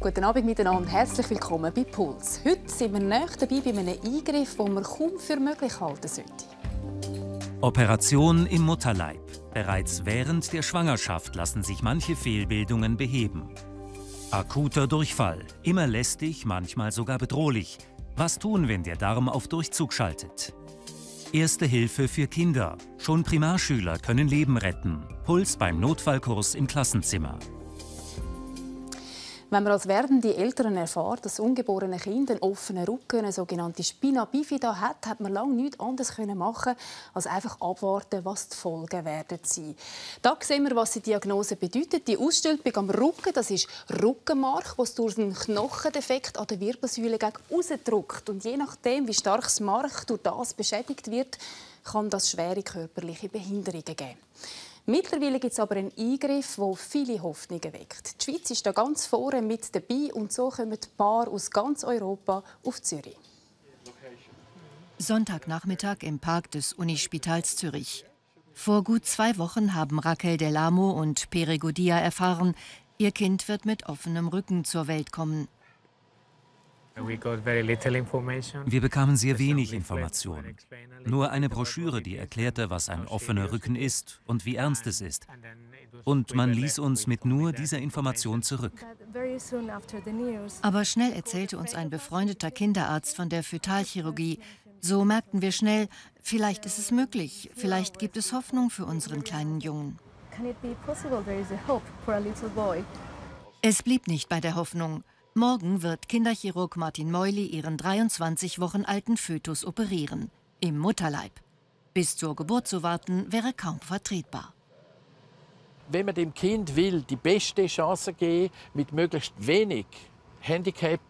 Guten Abend miteinander, herzlich willkommen bei Puls. Heute sind wir näher dabei bei einem Eingriff, den man kaum für möglich halten sollte. Operation im Mutterleib. Bereits während der Schwangerschaft lassen sich manche Fehlbildungen beheben. Akuter Durchfall, immer lästig, manchmal sogar bedrohlich. Was tun, wenn der Darm auf Durchzug schaltet? Erste Hilfe für Kinder. Schon Primarschüler können Leben retten. Puls beim Notfallkurs im Klassenzimmer. Wenn man als werdende Eltern erfährt, dass ungeborene Kind einen offenen Rücken, eine sogenannte Spina bifida hat, hat man lange nichts anderes machen als einfach abwarten, was die Folgen werden sein. Da sehen wir, was die Diagnose bedeutet. Die Ausstülpung am Rücken, das ist Rückenmark, was durch einen Knochendefekt an der Wirbelsäule rausdrückt. Und je nachdem, wie stark das Mark durch das beschädigt wird, kann das schwere körperliche Behinderungen geben. Mittlerweile gibt es aber einen Eingriff, der viele Hoffnungen weckt. Die Schweiz ist da ganz vorne mit dabei und so kommen die Paare aus ganz Europa auf Zürich. Sonntagnachmittag im Park des Unispitals Zürich. Vor gut 2 Wochen haben Raquel Del Amo und Pere Godia erfahren, ihr Kind wird mit offenem Rücken zur Welt kommen. Wir bekamen sehr wenig Informationen. Nur eine Broschüre, die erklärte, was ein offener Rücken ist und wie ernst es ist. Und man ließ uns mit nur dieser Information zurück. Aber schnell erzählte uns ein befreundeter Kinderarzt von der Fötalchirurgie. So merkten wir schnell, vielleicht ist es möglich, vielleicht gibt es Hoffnung für unseren kleinen Jungen. Es blieb nicht bei der Hoffnung. Morgen wird Kinderchirurg Martin Meuli ihren 23 Wochen alten Fötus operieren. Im Mutterleib. Bis zur Geburt zu warten, wäre kaum vertretbar. Wenn man dem Kind will, die beste Chance geben, mit möglichst wenig Handicap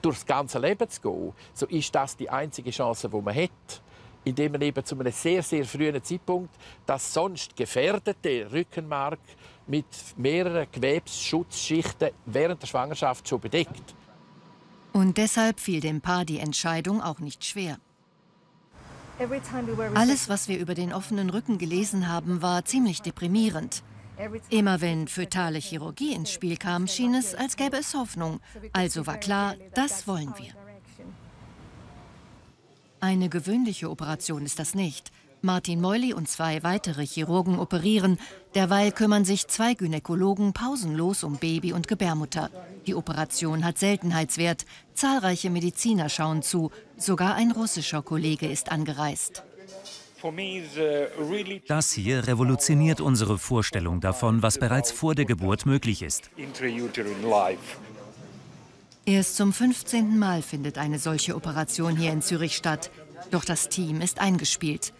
durchs ganze Leben zu gehen, so ist das die einzige Chance, die man hat. Indem man eben zu einem sehr, sehr frühen Zeitpunkt das sonst gefährdete Rückenmark mit mehreren Gewebsschutzschichten während der Schwangerschaft schon bedeckt. Und deshalb fiel dem Paar die Entscheidung auch nicht schwer. Alles, was wir über den offenen Rücken gelesen haben, war ziemlich deprimierend. Immer wenn fötale Chirurgie ins Spiel kam, schien es, als gäbe es Hoffnung. Also war klar, das wollen wir. Eine gewöhnliche Operation ist das nicht. Martin Meuli und 2 weitere Chirurgen operieren. Derweil kümmern sich 2 Gynäkologen pausenlos um Baby und Gebärmutter. Die Operation hat Seltenheitswert. Zahlreiche Mediziner schauen zu. Sogar ein russischer Kollege ist angereist. Das hier revolutioniert unsere Vorstellung davon, was bereits vor der Geburt möglich ist. Erst zum 15. Mal findet eine solche Operation hier in Zürich statt. Doch das Team ist eingespielt.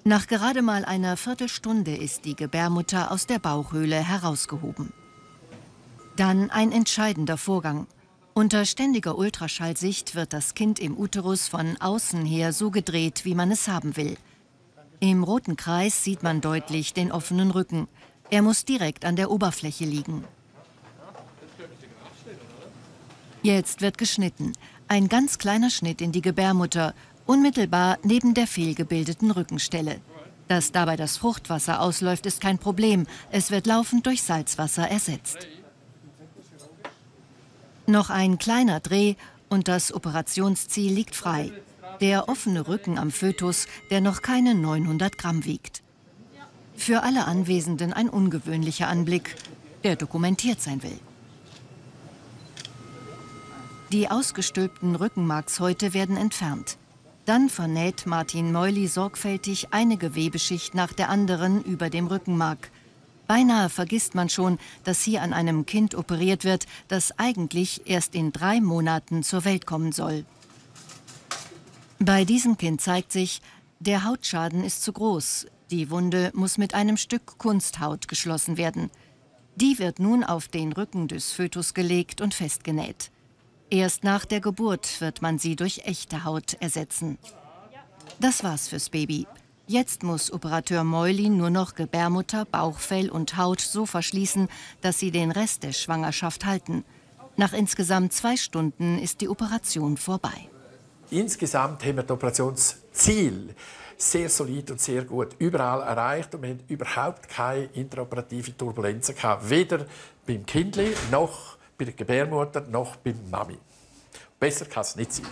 Nach gerade mal einer Viertelstunde ist die Gebärmutter aus der Bauchhöhle herausgehoben. Dann ein entscheidender Vorgang. Unter ständiger Ultraschallsicht wird das Kind im Uterus von außen her so gedreht, wie man es haben will. Im roten Kreis sieht man deutlich den offenen Rücken. Er muss direkt an der Oberfläche liegen. Jetzt wird geschnitten. Ein ganz kleiner Schnitt in die Gebärmutter, unmittelbar neben der fehlgebildeten Rückenstelle. Dass dabei das Fruchtwasser ausläuft, ist kein Problem. Es wird laufend durch Salzwasser ersetzt. Noch ein kleiner Dreh und das Operationsziel liegt frei. Der offene Rücken am Fötus, der noch keine 900 Gramm wiegt. Für alle Anwesenden ein ungewöhnlicher Anblick, der dokumentiert sein will. Die ausgestülpten Rückenmarkshäute werden entfernt. Dann vernäht Martin Meuli sorgfältig eine Gewebeschicht nach der anderen über dem Rückenmark. Beinahe vergisst man schon, dass hier an einem Kind operiert wird, das eigentlich erst in 3 Monaten zur Welt kommen soll. Bei diesem Kind zeigt sich, der Hautschaden ist zu groß. Die Wunde muss mit einem Stück Kunsthaut geschlossen werden. Die wird nun auf den Rücken des Fötus gelegt und festgenäht. Erst nach der Geburt wird man sie durch echte Haut ersetzen. Das war's fürs Baby. Jetzt muss Operateur Meuli nur noch Gebärmutter, Bauchfell und Haut so verschließen, dass sie den Rest der Schwangerschaft halten. Nach insgesamt 2 Stunden ist die Operation vorbei. Insgesamt haben wir das Operationsziel sehr solid und sehr gut überall erreicht und wir haben überhaupt keine intraoperative Turbulenzen gehabt, weder beim Kindli noch bei der Gebärmutter noch bei Mami. Besser kann es nicht sein.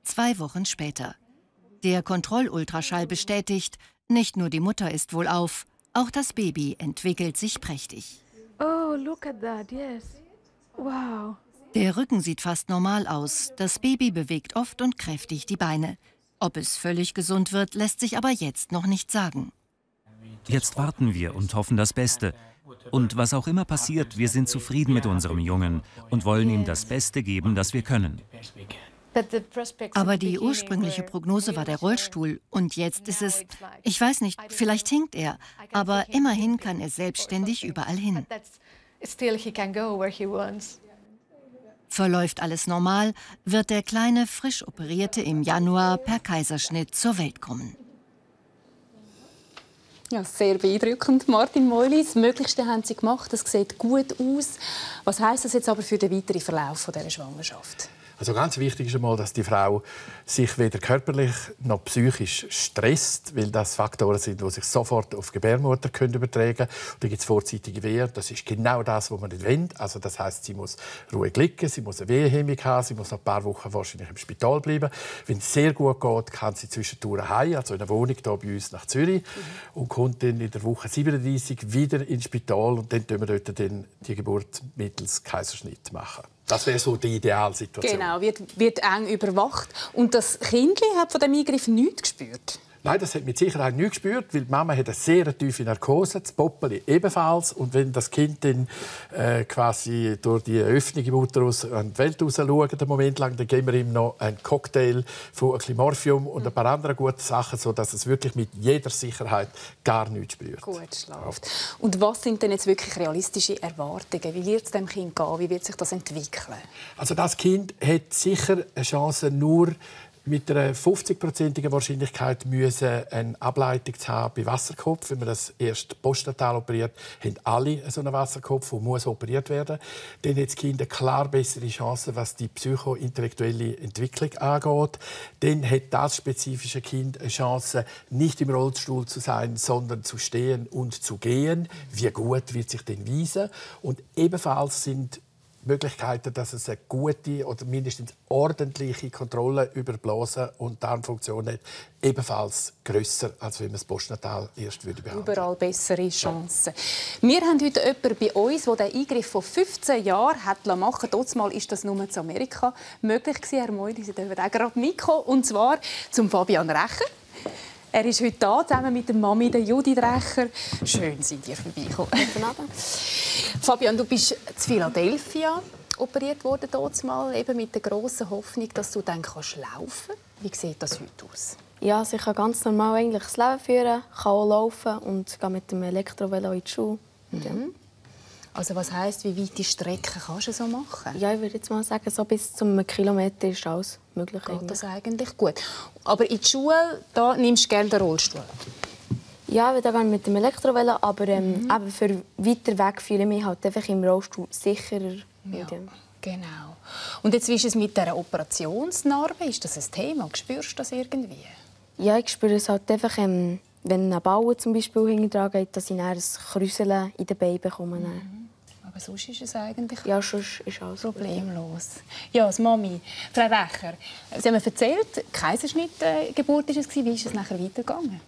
2 Wochen später. Der Kontrollultraschall bestätigt, nicht nur die Mutter ist wohlauf, auch das Baby entwickelt sich prächtig. Oh, look at that, yes. Wow. Der Rücken sieht fast normal aus, das Baby bewegt oft und kräftig die Beine. Ob es völlig gesund wird, lässt sich aber jetzt noch nicht sagen. Jetzt warten wir und hoffen das Beste. Und was auch immer passiert, wir sind zufrieden mit unserem Jungen und wollen ihm das Beste geben, das wir können. Aber die ursprüngliche Prognose war der Rollstuhl. Und jetzt ist es, ich weiß nicht, vielleicht hinkt er, aber immerhin kann er selbstständig überall hin. Verläuft alles normal, wird der kleine, frisch Operierte im Januar per Kaiserschnitt zur Welt kommen. Ja, sehr beeindruckend, Martin Meuli. Das Möglichste haben Sie gemacht, das sieht gut aus. Was heisst das jetzt aber für den weiteren Verlauf dieser Schwangerschaft? Also ganz wichtig ist einmal, dass die Frau sich weder körperlich noch psychisch stresst, weil das Faktoren sind, die sich sofort auf die Gebärmutter übertragen können. Da gibt es vorzeitige Wehen. Das ist genau das, was man nicht will. Also das heisst, sie muss ruhig liegen, sie muss eine Wehenhemmung haben, sie muss noch ein paar Wochen wahrscheinlich im Spital bleiben. Wenn es sehr gut geht, kann sie zwischendurch heim, also in einer Wohnung hier bei uns nach Zürich, und kommt dann in der Woche 37 wieder ins Spital und dann machen wir dort die Geburt mittels Kaiserschnitt machen. Das wäre so die Idealsituation. Genau, wird eng überwacht. Und das Kindli hat von dem Eingriff nichts gespürt? Nein, das hat mit Sicherheit nicht gespürt, weil die Mama hat eine sehr tiefe Narkose, das Poppeli ebenfalls. Und wenn das Kind dann quasi durch die Öffnung im Uterus an die Welt raus schaut, einen Moment lang, dann geben wir ihm noch einen Cocktail von Climorphium und ein paar andere gute Sachen, sodass es wirklich mit jeder Sicherheit gar nichts spürt. Gut schläft. Und was sind denn jetzt wirklich realistische Erwartungen? Wie wird es dem Kind gehen? Wie wird sich das entwickeln? Also das Kind hat sicher eine Chance, nur mit einer 50-prozentigen Wahrscheinlichkeit eine Ableitung zu haben bei Wasserkopf. Wenn man das erst postnatal operiert, haben alle so einen Wasserkopf, der muss operiert werden. Dann hat das Kind eine klar bessere Chance, was die psychointellektuelle Entwicklung angeht. Dann hat das spezifische Kind eine Chance, nicht im Rollstuhl zu sein, sondern zu stehen und zu gehen. Wie gut wird sich denn weisen? Und ebenfalls sind Möglichkeiten, dass es eine gute oder mindestens ordentliche Kontrolle über Blase und Darmfunktion hat, ebenfalls grösser, als wenn man es postnatal erst behandeln würde. Überall bessere Chancen. Ja. Wir haben heute jemanden bei uns, der den Eingriff von 15 Jahren hat machen lassen. Trotzdem ist das nur in Amerika möglich gewesen. Herr Meuli, Sie dürfen auch gerade mitkommen. Und zwar zum Fabian Recher. Er ist heute da, zusammen mit der Mami, der Judith Recher. Schön, sind ihr vorbeigekommen. Guten Abend. Fabian, du bist in Philadelphia operiert worden, mal, eben mit der grossen Hoffnung, dass du dann laufen kannst. Wie sieht das heute aus? Ja, also ich kann ganz normal eigentlich das Leben führen, kann auch laufen und gehe mit dem Elektrovelo in die Schule. Ja. Also was heisst, wie weite Strecken kannst du so machen? Ja, ich würde jetzt mal sagen, so bis zu einem Kilometer ist alles möglich. Geht das eigentlich gut? Aber in der Schule da nimmst du gerne den Rollstuhl? Ja, da gehe ich mit dem Elektrovelo, aber eben für weiter weg fühle ich mich halt einfach im Rollstuhl sicherer. Ja, genau. Und jetzt, wie ist es mit dieser Operationsnarbe? Ist das ein Thema? Spürst du das irgendwie? Ja, ich spüre es halt einfach, wenn ein Ball zum Beispiel hinten geht, dass ich ein Krüseln in den Beinen bekomme. Aber sonst ist es eigentlich sonst ist alles problemlos. Ja, als Mami. Frau Recher, Sie haben mir erzählt, Kaiserschnittgeburt war es. Wie ist es nachher weitergegangen?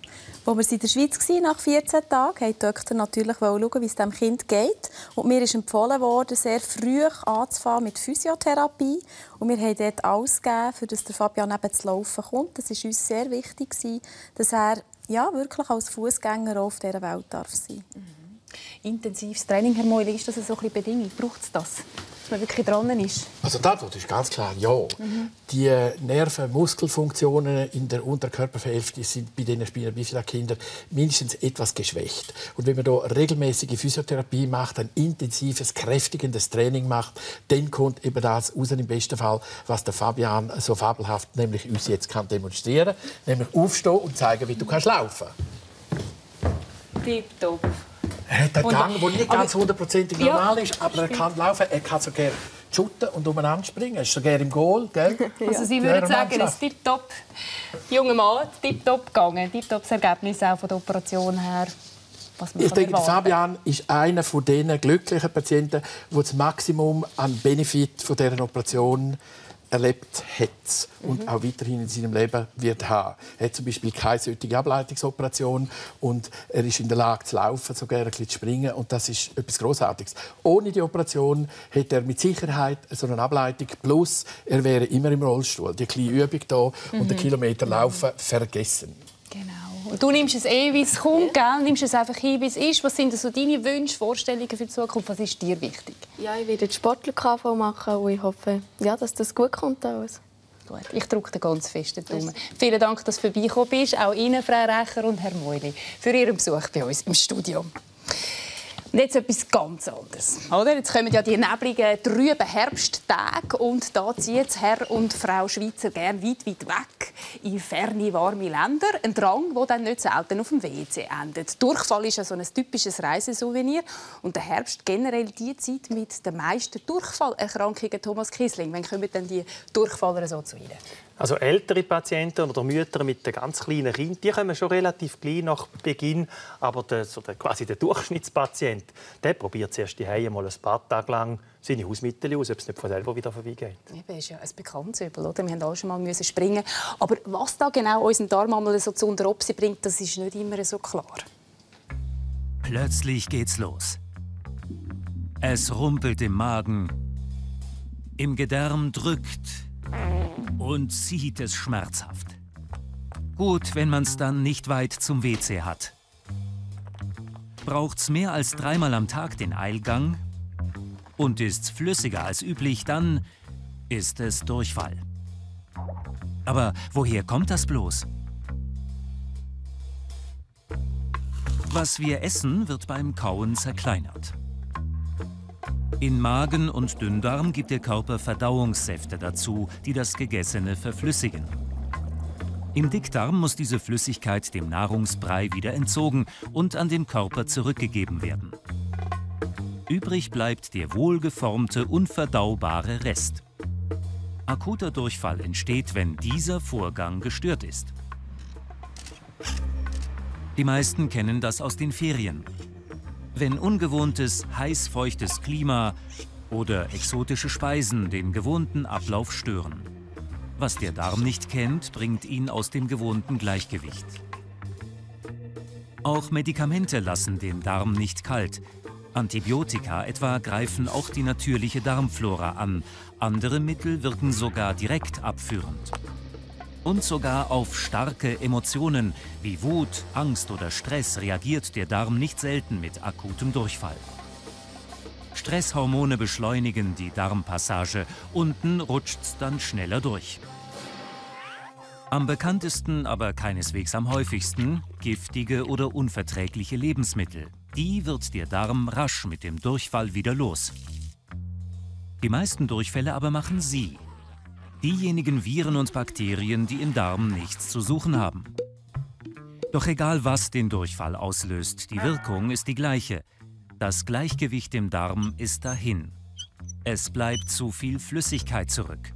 Als wir in der Schweiz waren, nach 14 Tagen, wollte der Doktor natürlich schauen, wie es dem Kind geht. Und mir ist empfohlen worden, sehr früh anzufangen mit Physiotherapie. Und wir haben dort alles gegeben, damit der Fabian eben zu laufen kommt. Das war uns sehr wichtig, dass er wirklich als Fußgänger auf dieser Welt darf sein. Intensives Training, Herr Meuli, ist das so ein bisschen Bedingung? Braucht es das? Dass man wirklich dran ist? Also die Antwort ist ganz klar ja. Die Nerven-Muskelfunktionen in der Unterkörperhälfte sind bei den Spina-Bifida-Kindern mindestens etwas geschwächt. Und wenn man da regelmäßige Physiotherapie macht, ein intensives, kräftigendes Training macht, dann kommt eben das raus im besten Fall, was der Fabian so fabelhaft nämlich uns jetzt kann demonstrieren, nämlich aufstehen und zeigen, wie du laufen kannst. Tipptopp. Er hat einen Gang, der nicht ganz 100% normal ist, aber er kann laufen. Er kann sogar shooten und umeinander springen. Er ist sogar im Goal. Gell? Also Sie würden sagen, es ist tipptopp. Junger Mann, tipptopp gegangen. Tipptopps Ergebnis auch von der Operation her. was man Ich denke, erwarten. Fabian ist einer von den glücklichen Patienten, der das Maximum an Benefit von dieser Operation erlebt hat und auch weiterhin in seinem Leben wird haben. Er hat zum Beispiel keine solche Ableitungsoperation und er ist in der Lage zu laufen, sogar ein bisschen zu springen und das ist etwas Grossartiges. Ohne die Operation hätte er mit Sicherheit so eine Ableitung, plus er wäre immer im Rollstuhl. Die kleine Übung hier und den Kilometer laufen vergessen. Genau. Und du nimmst es wie es kommt, gell? Nimmst es einfach hin, wie es ist. Was sind so deine Wünsche, Vorstellungen für die Zukunft? Was ist dir wichtig? Ja, ich werde Sportler-KV machen und ich hoffe, ja, dass das gut kommt. Alles. Gut, ich drücke dir ganz fest den Daumen. Vielen Dank, dass du vorbeigekommen bist. Auch Ihnen, Frau Recher und Herr Meuli, für Ihren Besuch bei uns im Studio. Und jetzt etwas ganz anderes. Oder? Jetzt kommen ja die nebligen, trüben Herbsttage und da ziehen Herr und Frau Schweizer gerne weit weg in ferne, warme Länder. Ein Drang, der dann nicht selten auf dem WC endet. Durchfall ist ja so ein typisches Reisesouvenir und der Herbst generell die Zeit mit den meisten Durchfallerkrankungen. Thomas Kiesling, wann kommen denn die Durchfaller so zu Ihnen? Also ältere Patienten oder Mütter mit ganz kleinen Kindern, die kommen schon relativ klein nach Beginn. Aber quasi der Durchschnittspatient, der probiert zuerst die Hause mal ein paar Tage lang seine Hausmittel aus, ob es nicht von selber wieder vorbeigeht. Das ist ja ein bekanntes Übel, oder? Wir mussten alle schon mal springen. Aber was da genau unseren Darm einmal so zu unter Obse bringt, das ist nicht immer so klar. Plötzlich geht's los. Es rumpelt im Magen, im Gedärm drückt und zieht es schmerzhaft. Gut, wenn man es dann nicht weit zum WC hat. Braucht's mehr als 3-mal am Tag den Eilgang und ist's flüssiger als üblich, dann ist es Durchfall. Aber woher kommt das bloß? Was wir essen, wird beim Kauen zerkleinert. In Magen und Dünndarm gibt der Körper Verdauungssäfte dazu, die das Gegessene verflüssigen. Im Dickdarm muss diese Flüssigkeit dem Nahrungsbrei wieder entzogen und an den Körper zurückgegeben werden. Übrig bleibt der wohlgeformte, unverdaubare Rest. Akuter Durchfall entsteht, wenn dieser Vorgang gestört ist. Die meisten kennen das aus den Ferien. Wenn ungewohntes, heiß-feuchtes Klima oder exotische Speisen den gewohnten Ablauf stören. Was der Darm nicht kennt, bringt ihn aus dem gewohnten Gleichgewicht. Auch Medikamente lassen den Darm nicht kalt. Antibiotika etwa greifen auch die natürliche Darmflora an. Andere Mittel wirken sogar direkt abführend. Und sogar auf starke Emotionen wie Wut, Angst oder Stress reagiert der Darm nicht selten mit akutem Durchfall. Stresshormone beschleunigen die Darmpassage, unten rutscht's dann schneller durch. Am bekanntesten, aber keineswegs am häufigsten, giftige oder unverträgliche Lebensmittel. Die wird der Darm rasch mit dem Durchfall wieder los. Die meisten Durchfälle aber machen Sie. Diejenigen Viren und Bakterien, die im Darm nichts zu suchen haben. Doch egal, was den Durchfall auslöst, die Wirkung ist die gleiche. Das Gleichgewicht im Darm ist dahin. Es bleibt zu viel Flüssigkeit zurück.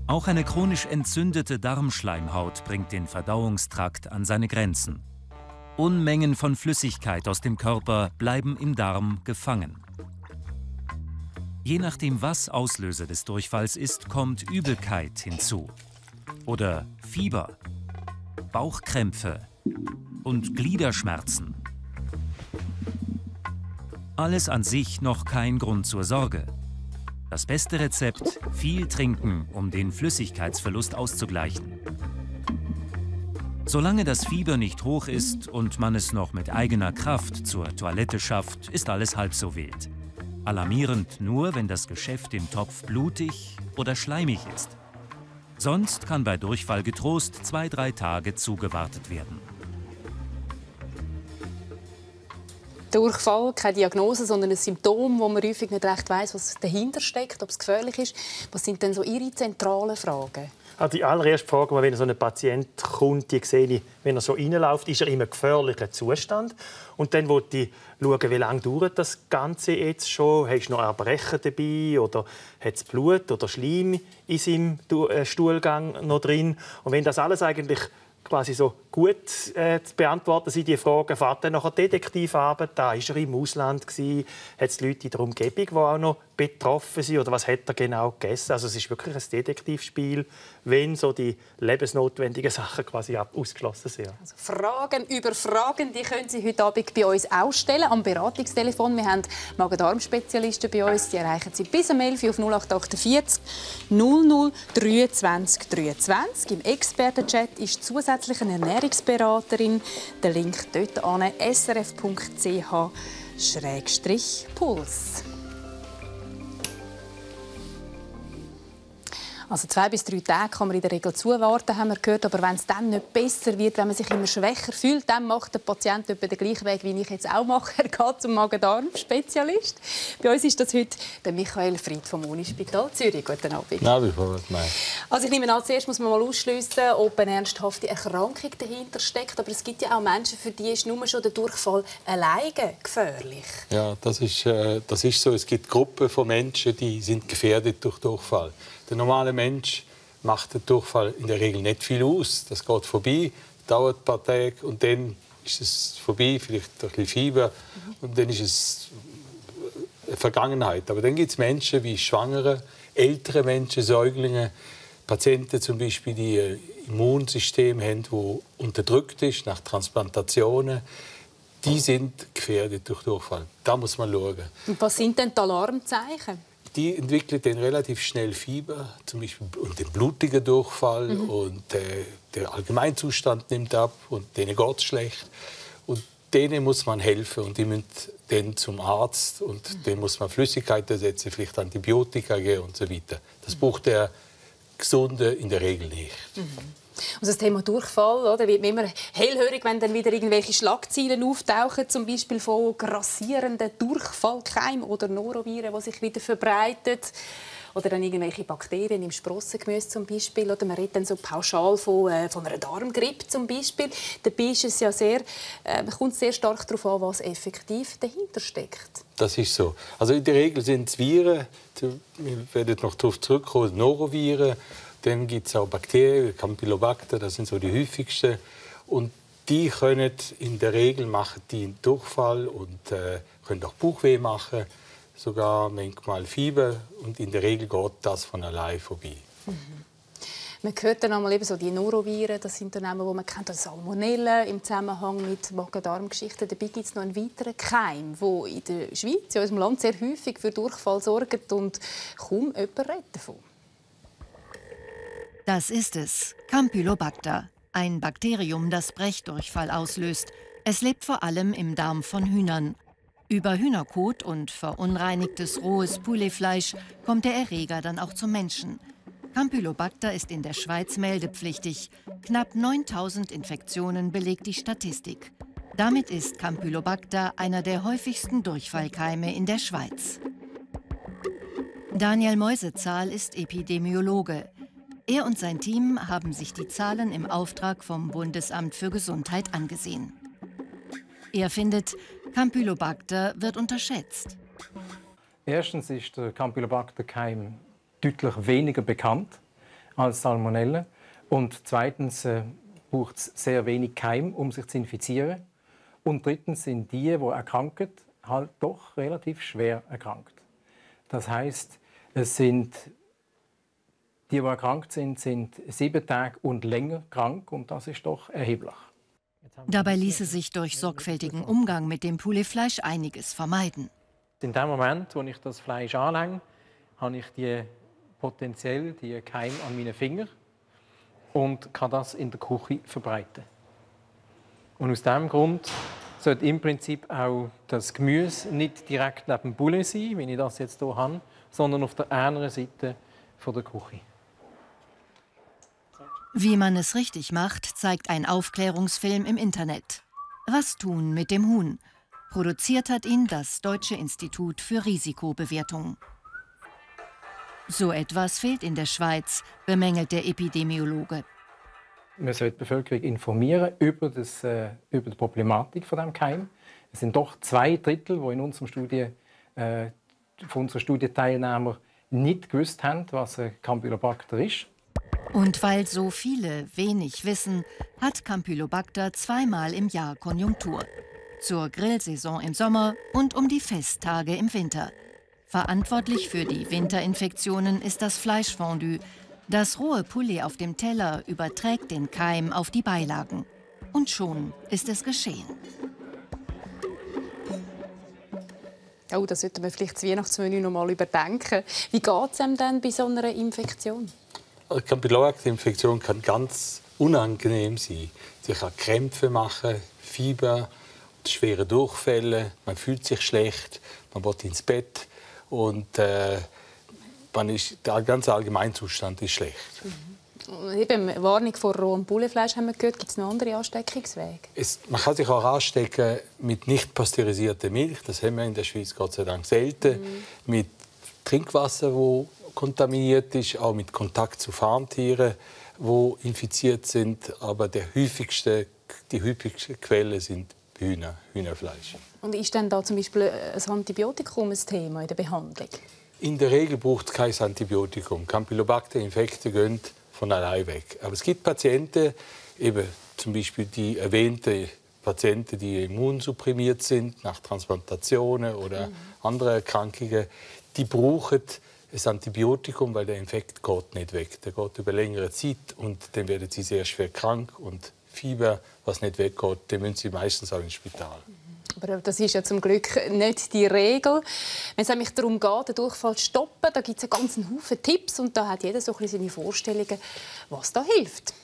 Auch eine chronisch entzündete Darmschleimhaut bringt den Verdauungstrakt an seine Grenzen. Unmengen von Flüssigkeit aus dem Körper bleiben im Darm gefangen. Je nachdem, was Auslöser des Durchfalls ist, kommt Übelkeit hinzu. Oder Fieber, Bauchkrämpfe und Gliederschmerzen. Alles an sich noch kein Grund zur Sorge. Das beste Rezept: viel trinken, um den Flüssigkeitsverlust auszugleichen. Solange das Fieber nicht hoch ist und man es noch mit eigener Kraft zur Toilette schafft, ist alles halb so wild. Alarmierend nur, wenn das Geschäft im Topf blutig oder schleimig ist. Sonst kann bei Durchfall getrost 2-3 Tage zugewartet werden. Durchfall, keine Diagnose, sondern ein Symptom, wo man häufig nicht recht weiss, was dahinter steckt, ob es gefährlich ist. Was sind denn so Ihre zentralen Fragen? Also die allererste Frage, wenn so ein Patient kommt, die sehe ich, wenn er so reinläuft, ist er in einem gefährlichen Zustand. Und dann wollte ich schauen, wie lange dauert das Ganze jetzt schon. Hast du noch Erbrechen dabei oder hat es Blut oder Schleim in seinem Stuhlgang noch drin? Und wenn das alles eigentlich quasi so gut zu beantworten sind die Fragen. Fährt dann nachher Detektivarbeit an? Ist er im Ausland gewesen? Hat es Leute in der Umgebung, die auch noch betroffen sind? Oder was hat er genau gegessen? Also es ist wirklich ein Detektivspiel, wenn so die lebensnotwendigen Sachen quasi ausgeschlossen sind. Also Fragen über Fragen, die können Sie heute Abend bei uns auch stellen, am Beratungstelefon. Wir haben Magen-Darm-Spezialisten bei uns, die erreichen Sie bis um 11 Uhr auf 0848 00 23 23. Im Expertenchat ist zusätzlich eine Ernährungsberaterin. Der Link dort an srf.ch/puls. Also 2 bis 3 Tage kann man in der Regel zuwarten, haben wir gehört. Aber wenn es dann nicht besser wird, wenn man sich immer schwächer fühlt, dann macht der Patient etwa den gleichen Weg, wie ich jetzt auch mache. Er geht zum Magen-Darm-Spezialist. Bei uns ist das heute der Michael Fried vom Unispital Zürich. Guten Abend. Also ich nehme an, zuerst muss man mal ausschliessen, ob eine ernsthafte Erkrankung dahinter steckt. Aber es gibt ja auch Menschen, für die ist nur schon der Durchfall alleine gefährlich. Ja, das ist so. Es gibt Gruppen von Menschen, die sind gefährdet durch Durchfall. Der normale Mensch macht den Durchfall in der Regel nicht viel aus. Das geht vorbei, dauert ein paar Tage und dann ist es vorbei, vielleicht ein bisschen Fieber und dann ist es eine Vergangenheit. Aber dann gibt es Menschen wie Schwangere, ältere Menschen, Säuglinge, Patienten zum Beispiel, die ein Immunsystem haben, das unterdrückt ist nach Transplantationen. Die sind gefährdet durch Durchfall. Da muss man schauen. Und was sind denn die Alarmzeichen? Die entwickelt dann relativ schnell Fieber, zum Beispiel und den blutigen Durchfall und der Allgemeinzustand nimmt ab und denen geht es schlecht und denen muss man helfen und die müssen dann zum Arzt und denen muss man Flüssigkeit ersetzen, vielleicht Antibiotika geben und so weiter. Das braucht der Gesunde in der Regel nicht. Also das Thema Durchfall, oder, wird immer hellhörig, wenn dann wieder irgendwelche Schlagzeilen auftauchen, zum Beispiel von grassierenden Durchfallkeimen oder Noroviren, die sich wieder verbreiten. Oder dann irgendwelche Bakterien im Sprossengemüse zum Beispiel. Oder man redet dann so pauschal von einer Darmgrippe zum Beispiel. Dabei ist es ja kommt es sehr stark darauf an, was effektiv dahinter steckt. Das ist so. Also in der Regel sind es Viren, wir werden noch darauf zurückkommen, Noroviren. Dann gibt es auch Bakterien, Campylobacter, das sind so die häufigsten. Und die können in der Regel machen die einen Durchfall und können auch Bauchweh machen, sogar manchmal Fieber. Und in der Regel geht das von allein vorbei. Man hört dann einmal eben so die Noroviren, das sind dann auch, wo man kennt, das Salmonellen im Zusammenhang mit Magen-Darm-Geschichten. Dabei gibt es noch einen weiteren Keim, der in der Schweiz, in unserem Land, sehr häufig für Durchfall sorgt und kaum jemand redet davon. Das ist es, Campylobacter, ein Bakterium, das Brechdurchfall auslöst. Es lebt vor allem im Darm von Hühnern. Über Hühnerkot und verunreinigtes rohes Pouletfleisch kommt der Erreger dann auch zum Menschen. Campylobacter ist in der Schweiz meldepflichtig. Knapp 9000 Infektionen belegt die Statistik. Damit ist Campylobacter einer der häufigsten Durchfallkeime in der Schweiz. Daniel Meusezahl ist Epidemiologe. Er und sein Team haben sich die Zahlen im Auftrag vom Bundesamt für Gesundheit angesehen. Er findet, Campylobacter wird unterschätzt. Erstens ist der Campylobacter-Keim deutlich weniger bekannt als Salmonellen. Und zweitens braucht es sehr wenig Keim, um sich zu infizieren. Und drittens sind die erkranken, halt doch relativ schwer erkrankt. Das heisst, es sind die erkrankt sind 7 Tage und länger krank, und das ist doch erheblich. Dabei ließe sich durch sorgfältigen Umgang mit dem Pouletfleisch einiges vermeiden. In dem Moment, wo ich das Fleisch anlege, habe ich potenziell die Keime an meinen Fingern und kann das in der Küche verbreiten. Und aus diesem Grund sollte im Prinzip auch das Gemüse nicht direkt neben dem Poulet sein, wie ich das jetzt hier habe, sondern auf der anderen Seite der Küche. Wie man es richtig macht, zeigt ein Aufklärungsfilm im Internet. Was tun mit dem Huhn? Produziert hat ihn das Deutsche Institut für Risikobewertung. So etwas fehlt in der Schweiz, bemängelt der Epidemiologe. Man sollte die Bevölkerung informieren über die Problematik von diesem Keim. Es sind doch 2 Drittel, die in unserer Studie, von unseren Studienteilnehmern nicht gewusst haben, was ein Campylobacter ist. Und weil so viele wenig wissen, hat Campylobacter zweimal im Jahr Konjunktur. Zur Grillsaison im Sommer und um die Festtage im Winter. Verantwortlich für die Winterinfektionen ist das Fleischfondue. Das rohe Poulet auf dem Teller überträgt den Keim auf die Beilagen. Und schon ist es geschehen. Oh, das sollten wir vielleicht das Weihnachtsmenü noch mal überdenken. Wie geht es einem denn bei so einer Infektion? Die Campylobacter-Infektion kann ganz unangenehm sein. Sie kann Krämpfe machen, Fieber, schwere Durchfälle, man fühlt sich schlecht, man will ins Bett und der ganze Allgemeinzustand ist schlecht. Eben, Warnung vor rohem Bullenfleisch haben wir gehört. Gibt es noch andere Ansteckungswege? Man kann sich auch anstecken mit nicht pasteurisierter Milch. Das haben wir in der Schweiz Gott sei Dank selten. Mit Trinkwasser, das kontaminiert ist, auch mit Kontakt zu Farmtieren, die infiziert sind. Aber die häufigste Quelle sind Hühnerfleisch. Und ist denn da zum Beispiel ein Antibiotikum ein Thema in der Behandlung? In der Regel braucht es kein Antibiotikum. Campylobacter-Infekte gehen von allein weg. Aber es gibt Patienten, eben zum Beispiel die erwähnten Patienten, die immunsupprimiert sind nach Transplantationen oder anderen Erkrankungen, die brauchen ein Antibiotikum, weil der Infekt geht nicht weg. Der geht über längere Zeit und dann werden sie sehr schwer krank und Fieber, was nicht weggeht, dann müssen sie meistens auch ins Spital. Aber das ist ja zum Glück nicht die Regel. Wenn es nämlich darum geht, den Durchfall zu stoppen, da gibt es einen ganzen Haufen Tipps und da hat jeder so ein bisschen seine Vorstellungen, was da hilft.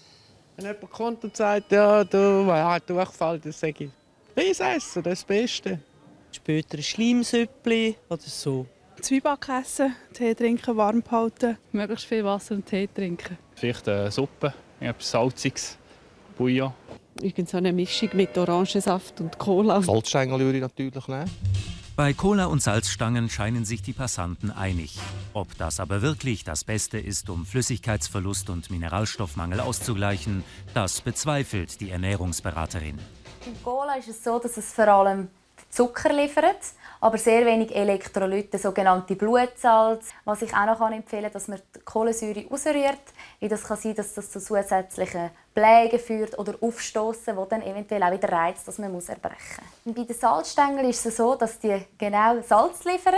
Wenn jemand kommt und sagt, ja, du hast Durchfall, dann sage ich, Reis essen, das ist das Beste. Später ein Schleimsüppli oder so. Zwieback essen, Tee trinken, warm halten, möglichst viel Wasser und Tee trinken. Vielleicht eine Suppe, etwas Salziges, Bouillon. Irgend so eine Mischung mit Orangensaft und Cola. Salzstängel würde ich natürlich nehmen. Bei Cola und Salzstangen scheinen sich die Passanten einig. Ob das aber wirklich das Beste ist, um Flüssigkeitsverlust und Mineralstoffmangel auszugleichen, das bezweifelt die Ernährungsberaterin. Im Cola ist es so, dass es vor allem Zucker liefert, aber sehr wenig Elektrolyte, sogenannte Blutsalz. Was ich auch noch empfehlen kann, dass man die Kohlensäure ausrührt, weil das kann sein, dass das zu zusätzlichen Blägen führt oder Aufstoßen, wo dann eventuell auch wieder reizt, dass man erbrechen muss. Bei den Salzstängeln ist es so, dass die genau Salz liefern,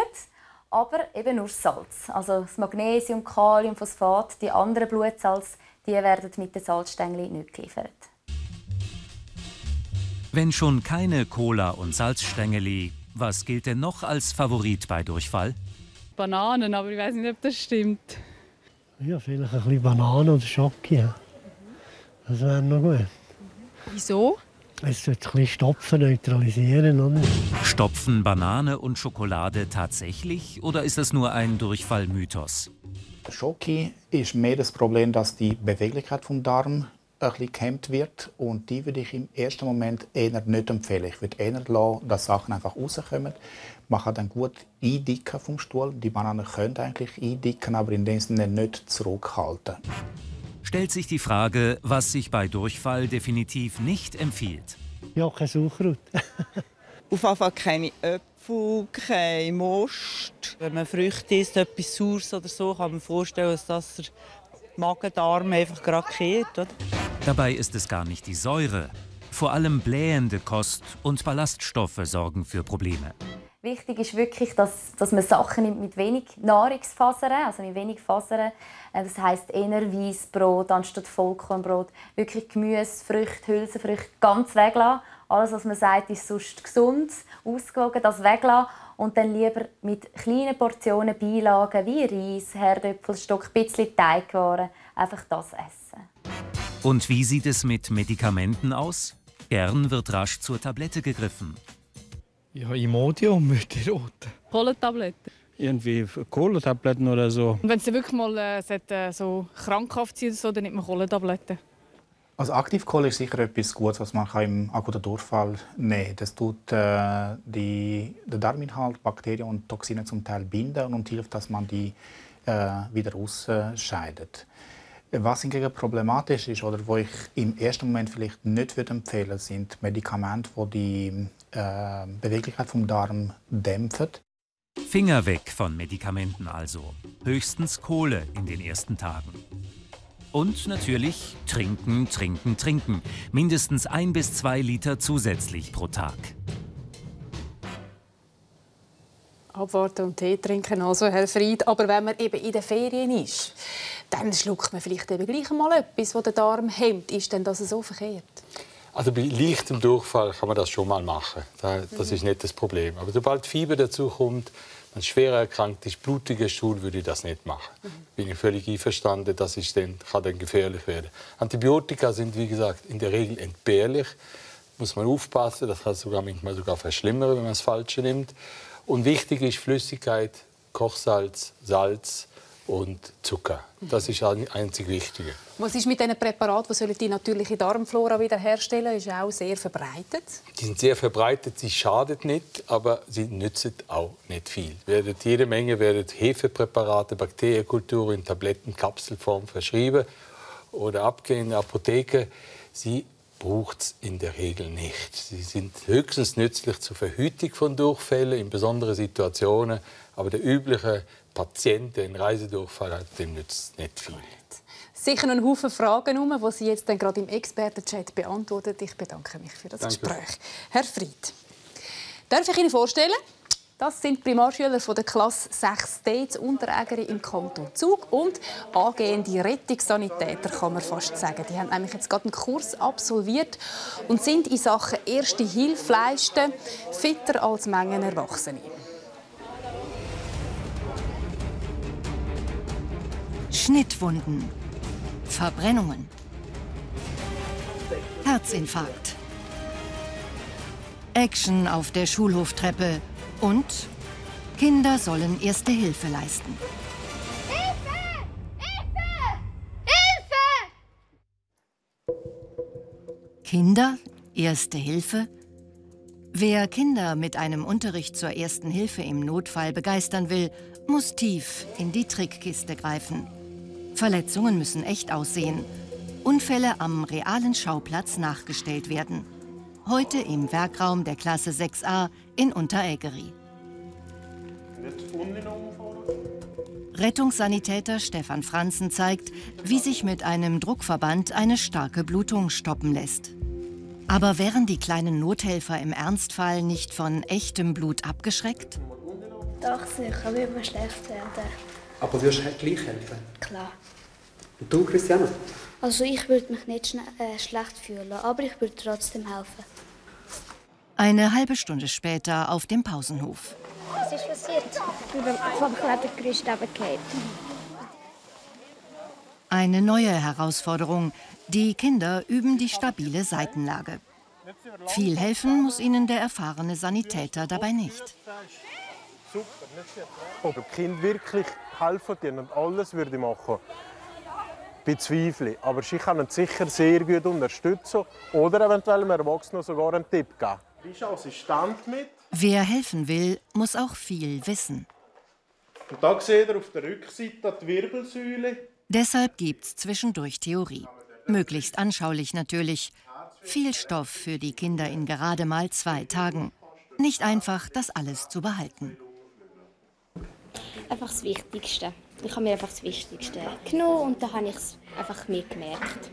aber eben nur Salz. Also das Magnesium, Kalium, Phosphat, die anderen Blutsalze, die werden mit den Salzstängeln nicht geliefert. Wenn schon keine Cola und Salzstängeli, was gilt denn noch als Favorit bei Durchfall? Bananen, aber ich weiß nicht, ob das stimmt. Ja, vielleicht ein bisschen Bananen oder Schoki. Ja. Das wäre noch gut. Wieso? Es wird ein bisschen Stopfen neutralisieren, oder? Stopfen Banane und Schokolade tatsächlich oder ist das nur ein Durchfallmythos? Schoki ist mehr das Problem, dass die Beweglichkeit vom Darm ein bisschen gehemmt wird und die würde ich im ersten Moment eher nicht empfehlen. Ich würde eher lassen, dass Sachen einfach rauskommen. Man kann dann gut eindicken vom Stuhl. Die Bananen können eigentlich eindicken, aber in dem Sinne nicht zurückhalten. Stellt sich die Frage, was sich bei Durchfall definitiv nicht empfiehlt. Ja, kein Sauerkraut. Auf jeden Fall keine Äpfel, kein Most. Wenn man Früchte isst, etwas Saures oder so, kann man vorstellen, dass das der Magen-Darm einfach gerade kehrt. Oder? Dabei ist es gar nicht die Säure. Vor allem blähende Kost und Ballaststoffe sorgen für Probleme. Wichtig ist wirklich, dass man Sachen nimmt mit wenig Nahrungsfasern, also mit wenig Fasern. Das heisst eher Weissbrot anstatt Vollkornbrot. Wirklich Gemüse, Früchte, Hülsenfrüchte ganz weglassen. Alles, was man sagt, ist sonst gesund, ausgewogen, das weglassen. Und dann lieber mit kleinen Portionen Beilagen wie Reis, Herdöpfelstock, ein bisschen Teigwaren, einfach das essen. Und wie sieht es mit Medikamenten aus? Gern wird rasch zur Tablette gegriffen. Ja, Imodium mit den roten. Kohlentabletten. Irgendwie Kohlentabletten oder so. Und wenn es wirklich mal so krankhaft ist, so, dann nimmt man Kohlentabletten. Also Aktivkohle ist sicher etwas Gutes, was man im akuten Durchfall nehmen kann. Das tut den Darminhalt, Bakterien und Toxine zum Teil binden und hilft, dass man die wieder ausscheidet. Was hingegen problematisch ist oder wo ich im ersten Moment vielleicht nicht empfehlen würde, sind Medikamente, die die Beweglichkeit vom Darm dämpfen. Finger weg von Medikamenten also. Höchstens Kohle in den ersten Tagen. Und natürlich trinken, trinken, trinken. Mindestens 1 bis 2 Liter zusätzlich pro Tag. Abwarten und Tee trinken, also Herr Fried. Aber wenn man eben in den Ferien ist, dann schluckt man vielleicht eben gleich mal etwas, das den Darm hemmt. Ist denn das so verkehrt? Also bei leichtem Durchfall kann man das schon mal machen. Das ist nicht das Problem. Aber sobald Fieber dazu kommt, man schwer erkrankt ist, blutiger Stuhl, würde ich das nicht machen. Bin ich völlig einverstanden, das kann dann gefährlich werden. Antibiotika sind, wie gesagt, in der Regel entbehrlich. Muss man aufpassen, das kann manchmal sogar verschlimmern, wenn man das Falsche nimmt. Und wichtig ist Flüssigkeit, Kochsalz, Salz und Zucker. Das ist das einzig Wichtige. Was ist mit diesen Präparaten, die die natürliche Darmflora wiederherstellen? Das ist auch sehr verbreitet. Die sind sehr verbreitet, sie schaden nicht, aber sie nützen auch nicht viel. Jede Menge werden Hefepräparate, Bakterienkulturen in Tabletten, Kapselform verschrieben oder abgehen in der Apotheke. Sie braucht es in der Regel nicht. Sie sind höchstens nützlich zur Verhütung von Durchfällen in besonderen Situationen, aber der übliche Patient, der einen Reisedurchfall hat, dem nützt es nicht viel. Sicher einen Haufen Fragen, die Sie jetzt dann gerade im Expertenchat beantwortet. Ich bedanke mich für das Gespräch. Herr Fried, darf ich Ihnen vorstellen? Das sind Primarschüler von der Klasse 6D zu Unterägeri im Kanton Zug und angehende Rettungssanitäter, kann man fast sagen. Die haben nämlich jetzt gerade einen Kurs absolviert und sind in Sachen Erste Hilfe leisten fitter als Mengen Erwachsene. Schnittwunden, Verbrennungen, Herzinfarkt, Action auf der Schulhoftreppe und Kinder sollen Erste Hilfe leisten. Hilfe! Hilfe! Hilfe! Kinder, Erste Hilfe? Wer Kinder mit einem Unterricht zur Ersten Hilfe im Notfall begeistern will, muss tief in die Trickkiste greifen. Verletzungen müssen echt aussehen. Unfälle am realen Schauplatz nachgestellt werden. Heute im Werkraum der Klasse 6a in Unterägeri. Rettungssanitäter Stefan Franzen zeigt, wie sich mit einem Druckverband eine starke Blutung stoppen lässt. Aber wären die kleinen Nothelfer im Ernstfall nicht von echtem Blut abgeschreckt? Doch, sicher, wird man schlecht werden. Aber wirst du gleich helfen? Klar. Und du, Christiane? Also ich würde mich nicht schlecht fühlen, aber ich würde trotzdem helfen. Eine halbe Stunde später auf dem Pausenhof. Was ist passiert? Ich bin vom Klettergerüst runtergefallen. Eine neue Herausforderung. Die Kinder üben die stabile Seitenlage. Viel helfen muss ihnen der erfahrene Sanitäter dabei nicht. Ob die Kinder wirklich helfen und alles würde machen, bezweifle. Aber sie können sicher sehr gut unterstützen oder eventuell einem Erwachsenen sogar einen Tipp geben. Bist du Assistent mit? Wer helfen will, muss auch viel wissen. Und da seht ihr auf der Rückseite die Wirbelsäule. Deshalb gibt's zwischendurch Theorie. Möglichst anschaulich natürlich. Viel Stoff für die Kinder in gerade mal 2 Tagen. Nicht einfach, das alles zu behalten. Einfach das Wichtigste. Ich habe mir einfach das Wichtigste genommen und dann habe ich es einfach mitgemerkt.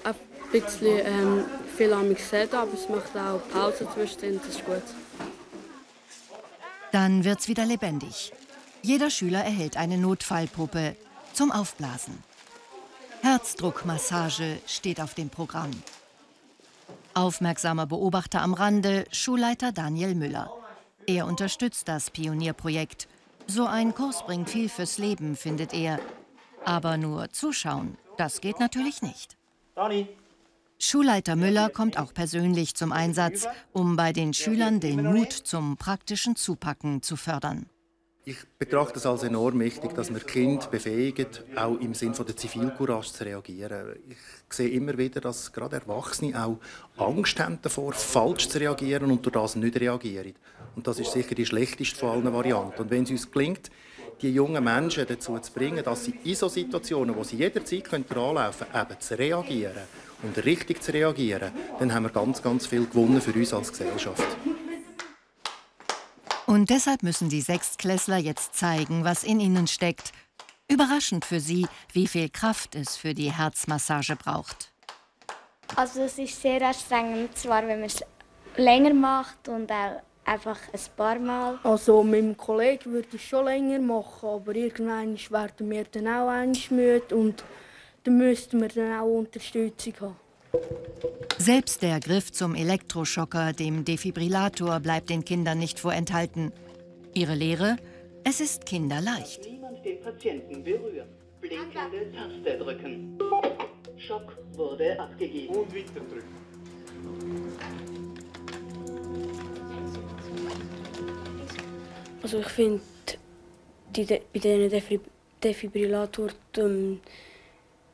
Ein bisschen viel an mich gesehen, aber es macht auch Pause zwischendrin, das ist gut. Dann wird's wieder lebendig. Jeder Schüler erhält eine Notfallpuppe zum Aufblasen. Herzdruckmassage steht auf dem Programm. Aufmerksamer Beobachter am Rande, Schulleiter Daniel Müller. Er unterstützt das Pionierprojekt. So ein Kurs bringt viel fürs Leben, findet er. Aber nur zuschauen, das geht natürlich nicht. Dani. Schulleiter Müller kommt auch persönlich zum Einsatz, um bei den Schülern den Mut zum praktischen Zupacken zu fördern. Ich betrachte es als enorm wichtig, dass wir Kinder befähigen, auch im Sinne der Zivilcourage zu reagieren. Ich sehe immer wieder, dass gerade Erwachsene auch Angst haben davor, falsch zu reagieren und durch das nicht reagieren. Und das ist sicher die schlechteste von allen Varianten. Und wenn es uns gelingt, die jungen Menschen dazu zu bringen, dass sie in solchen Situationen, wo sie jederzeit anlaufen können, eben zu reagieren und richtig zu reagieren, dann haben wir ganz, ganz viel gewonnen für uns als Gesellschaft. Und deshalb müssen die Sechstklässler jetzt zeigen, was in ihnen steckt. Überraschend für sie, wie viel Kraft es für die Herzmassage braucht. Also es ist sehr anstrengend, zwar wenn man es länger macht und auch einfach ein paar Mal. Also mit dem Kollegen würde ich schon länger machen, aber irgendwann werden wir dann auch müde und dann müssten wir dann auch Unterstützung haben. Selbst der Griff zum Elektroschocker, dem Defibrillator, bleibt den Kindern nicht vorenthalten. Ihre Lehre? Es ist kinderleicht. Niemand den Patienten berühren. Blinkende Taste drücken. Schock wurde abgegeben. Und weiter drücken. Also ich finde, bei diesen Defibrillatoren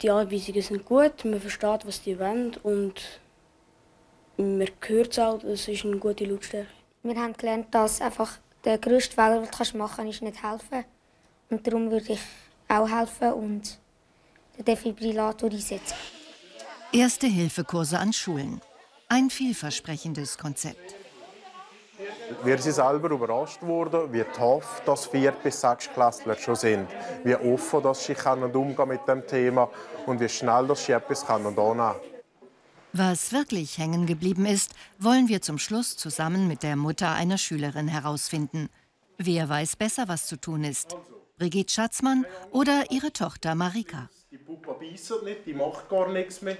die Anweisungen sind gut, man versteht, was die wollen und man hört es auch, das ist eine gute Lautstärke. Wir haben gelernt, dass einfach der grösste Fehler, den du machen kannst, ist nicht helfen. Und darum würde ich auch helfen und den Defibrillator einsetzen. Erste-Hilfe-Kurse an Schulen. Ein vielversprechendes Konzept. Wir sind selber überrascht worden, wie tough das 4. bis 6. Klässler schon sind. Wie offen dass sie umgehen mit dem Thema und wie schnell dass sie etwas annehmen können. Was wirklich hängen geblieben ist, wollen wir zum Schluss zusammen mit der Mutter einer Schülerin herausfinden. Wer weiß besser, was zu tun ist? Brigitte Schatzmann oder ihre Tochter Marika? Die Puppe beisst nicht, die macht gar nichts mehr.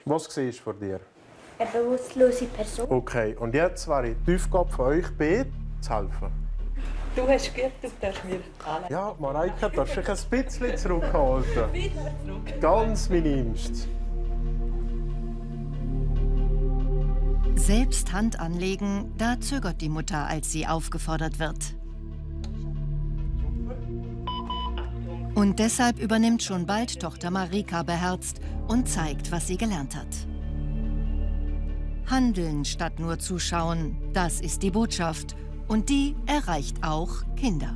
Was siehst du vor dir? Eine bewusstlose Person. Okay, und jetzt wäre die Aufgabe von euch beiden, zu helfen. Du hast gut, du darfst mir anlegen. Ja, Mareike, darfst du dich ein bisschen zurückhalten? Wieder zurück. Ganz minimst. Selbst Hand anlegen, da zögert die Mutter, als sie aufgefordert wird. Und deshalb übernimmt schon bald Tochter Marika beherzt und zeigt, was sie gelernt hat. Handeln statt nur zuschauen, das ist die Botschaft. Und die erreicht auch Kinder.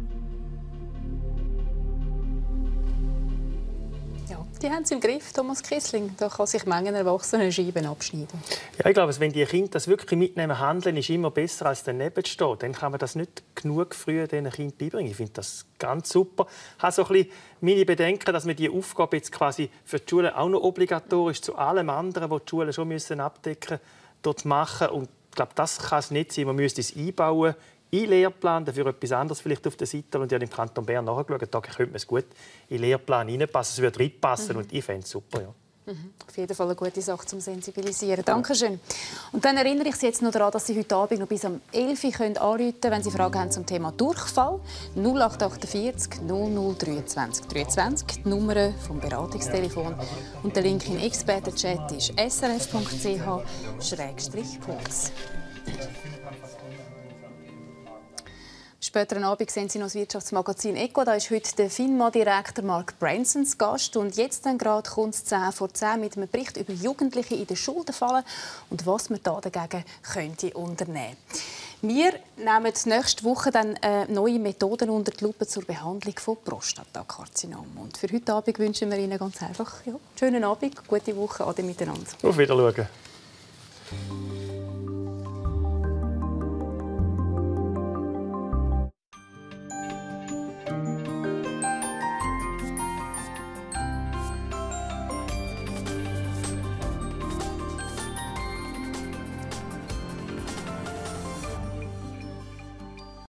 Ja, die haben es im Griff, Thomas Kissling. Da kann sich manchen Erwachsenen Scheiben abschneiden. Ja, ich glaube, wenn die Kinder das wirklich mitnehmen, handeln, ist immer besser, als daneben zu stehen. Dann kann man das nicht genug früh diesen Kindern beibringen. Ich finde das ganz super. Ich habe so ein bisschen meine Bedenken, dass man diese Aufgabe jetzt quasi für die Schule auch noch obligatorisch zu allem anderen, was die Schulen schon abdecken müssen, dort machen. Und ich glaube, das kann es nicht sein. Man müsste es einbauen in den Lehrplan, dafür etwas anderes vielleicht auf der Seite. Und ich habe im Kanton Bern nachgeschaut, da könnte man es gut in den Lehrplan reinpassen. Es würde reinpassen und ich fände es super. Ja. Auf jeden Fall eine gute Sache zum Sensibilisieren. Dankeschön. Und dann erinnere ich Sie jetzt noch daran, dass Sie heute Abend noch bis um 11 Uhr anrufen können, wenn Sie Fragen haben zum Thema Durchfall. 0848 00 23 23, die Nummer vom Beratungstelefon. Und der Link im Expertenchat ist srf.ch/puls. Später am Abend sehen Sie noch das Wirtschaftsmagazin «Eco». Da ist heute der FINMA-Direktor Mark Branson zu Gast. Und jetzt dann gerade kommt es 10 vor 10 mit einem Bericht über Jugendliche in den Schuldenfallen und was man da dagegen könnte unternehmen. Wir nehmen nächste Woche dann neue Methoden unter die Lupe zur Behandlung von Prostatakarzinom. Und für heute Abend wünschen wir Ihnen ganz einfach einen schönen Abend, gute Woche, Ade miteinander. Auf Wiedersehen.